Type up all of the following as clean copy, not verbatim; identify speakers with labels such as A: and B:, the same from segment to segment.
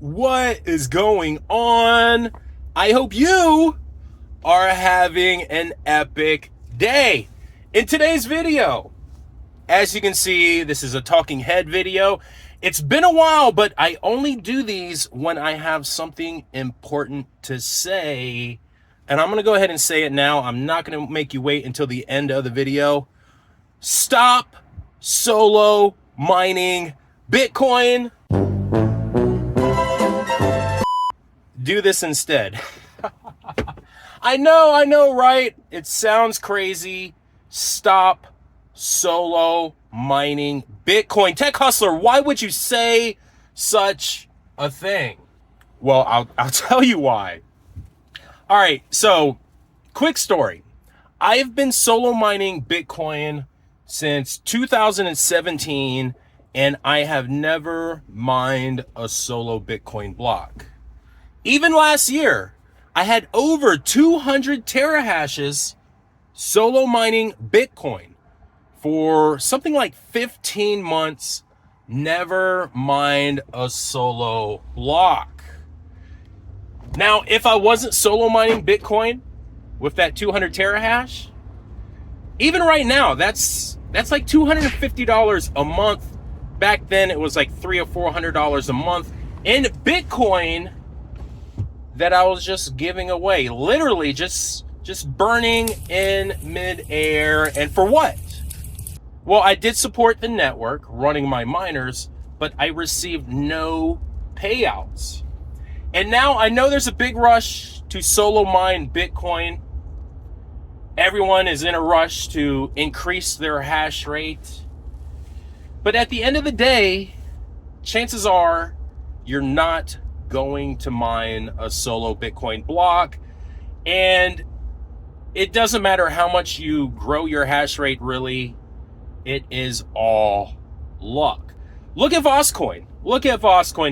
A: What is going on? I hope you are having an epic day. In today's video, as you can see, this is a talking head video. It's been a while, but I only do these when I have something important to say. And I'm going to go ahead and say it now. I'm not going to make you wait until the end of the video. Stop solo mining Bitcoin. Do this instead. I know, right? It sounds crazy. Stop solo mining Bitcoin. Tech Hustler, why would you say such a thing? Well, I'll tell you why. All right, so quick story. I've been solo mining Bitcoin since 2017, and I have never mined a solo Bitcoin block. Even last year, I had over 200 terahashes solo mining Bitcoin for something like 15 months, never mined a solo block. Now, if I wasn't solo mining Bitcoin with that 200 terahash, even right now, that's like $250 a month. Back then, it was like $300 or $400 a month in Bitcoin that I was just giving away, literally just burning in midair. And for what? Well, I did support the network running my miners, but I received no payouts. And now I know there's a big rush to solo mine Bitcoin. Everyone is in a rush to increase their hash rate. But at the end of the day, chances are you're not going to mine a solo Bitcoin block. And it doesn't matter how much you grow your hash rate, really. It is all luck. Look at Voscoin.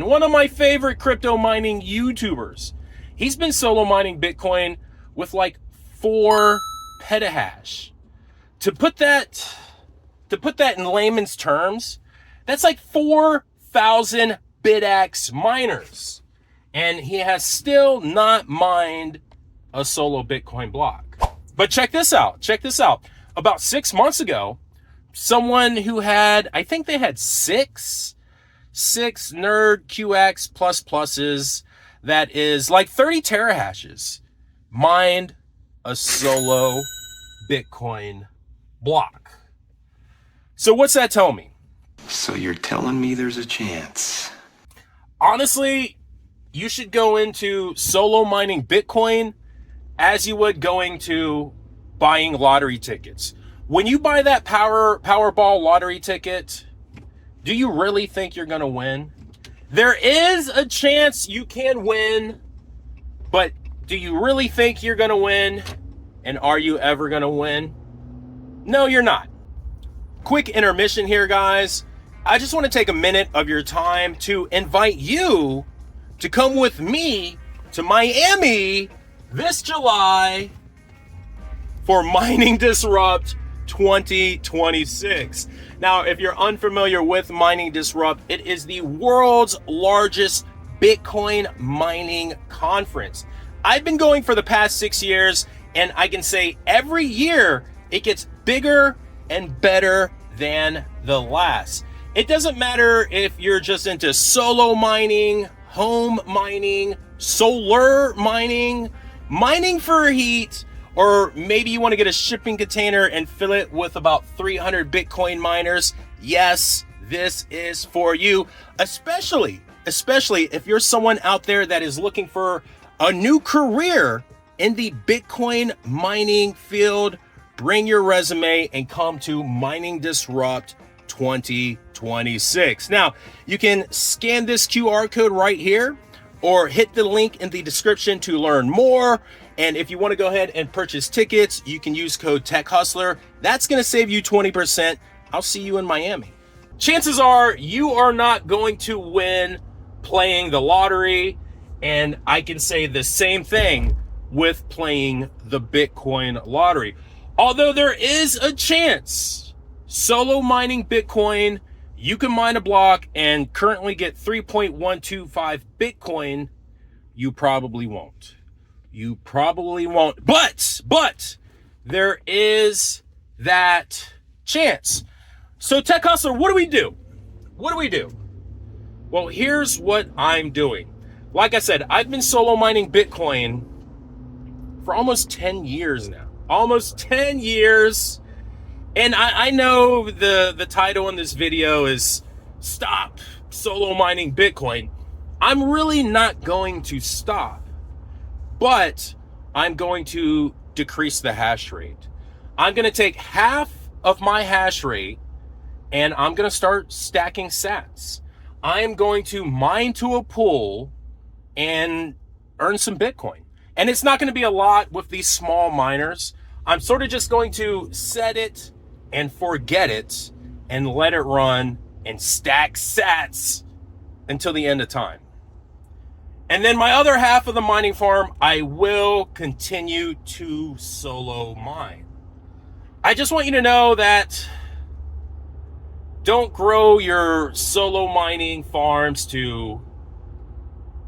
A: One of my favorite crypto mining YouTubers. He's been solo mining Bitcoin with like 4 petahash. To put that in layman's terms, that's like 4,000 BitX miners. And he has still not mined a solo Bitcoin block. But check this out. About 6 months ago, someone who had, I think they had six NerdQAxe pluses, that is like 30 terahashes, mined a solo Bitcoin block. So what's that tell me?
B: So you're telling me there's a chance?
A: Honestly, you should go into solo mining Bitcoin as you would going to buying lottery tickets. When you buy that Powerball lottery ticket, do you really think you're going to win? There is a chance you can win, but do you really think you're going to win? And are you ever going to win? No, you're not. Quick intermission here, guys. I just want to take a minute of your time to invite you to come with me to Miami this July for Mining Disrupt 2026. Now, if you're unfamiliar with Mining Disrupt, it is the world's largest Bitcoin mining conference. I've been going for the past 6 years, and I can say every year it gets bigger and better than the last. It doesn't matter if you're just into solo mining, home mining, solar mining, mining for heat, or maybe you want to get a shipping container and fill it with about 300 Bitcoin miners. Yes, this is for you, especially if you're someone out there that is looking for a new career in the Bitcoin mining field. Bring your resume and come to Mining Disrupt 2026. Now, you can scan this QR code right here or hit the link in the description to learn more. And if you want to go ahead and purchase tickets, you can use code Tech Hustler. That's going to save you 20%. I'll see you in Miami. Chances are you are not going to win playing the lottery. And I can say the same thing with playing the Bitcoin lottery. Although there is a chance solo mining Bitcoin you can mine a block and currently get 3.125 Bitcoin. You probably won't. You probably won't. But there is that chance. So Tech Hustler, what do we do? What do we do? Well, here's what I'm doing. Like I said, I've been solo mining Bitcoin for almost 10 years now. Almost 10 years. And I know the title in this video is Stop Solo Mining Bitcoin. I'm really not going to stop, but I'm going to decrease the hash rate. I'm going to take half of my hash rate and I'm going to start stacking sats. I'm going to mine to a pool and earn some Bitcoin. And it's not going to be a lot with these small miners. I'm sort of just going to set it and forget it and let it run and stack sats until the end of time. And then my other half of the mining farm, I will continue to solo mine. I just want you to know that don't grow your solo mining farms to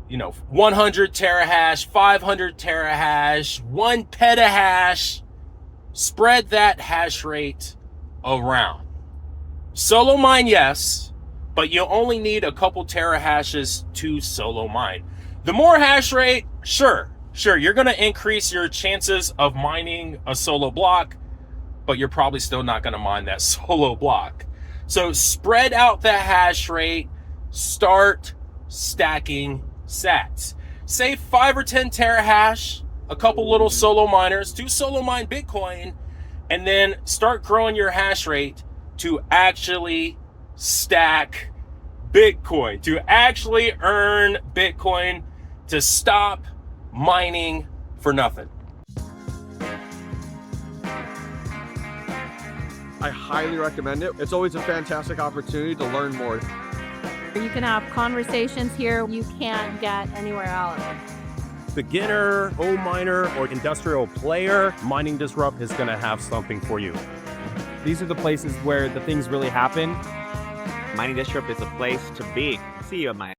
A: 100 terahash, 500 terahash, 1 petahash. Spread that hash rate around. Solo mine, yes, but you only need a couple terahashes to solo mine. The more hash rate, sure, you're going to increase your chances of mining a solo block, but you're probably still not going to mine that solo block. So spread out the hash rate, start stacking sats. Say 5 or 10 terahash, a couple little solo miners, do solo mine Bitcoin, and then start growing your hash rate to actually stack Bitcoin, to actually earn Bitcoin, to stop mining for nothing.
C: I highly recommend it. It's always a fantastic opportunity to learn more.
D: You can have conversations here you can't get anywhere else.
E: Beginner, home miner, or industrial player, Mining Disrupt is going to have something for you.
F: These are the places where the things really happen.
G: Mining Disrupt is a place to be. See you at my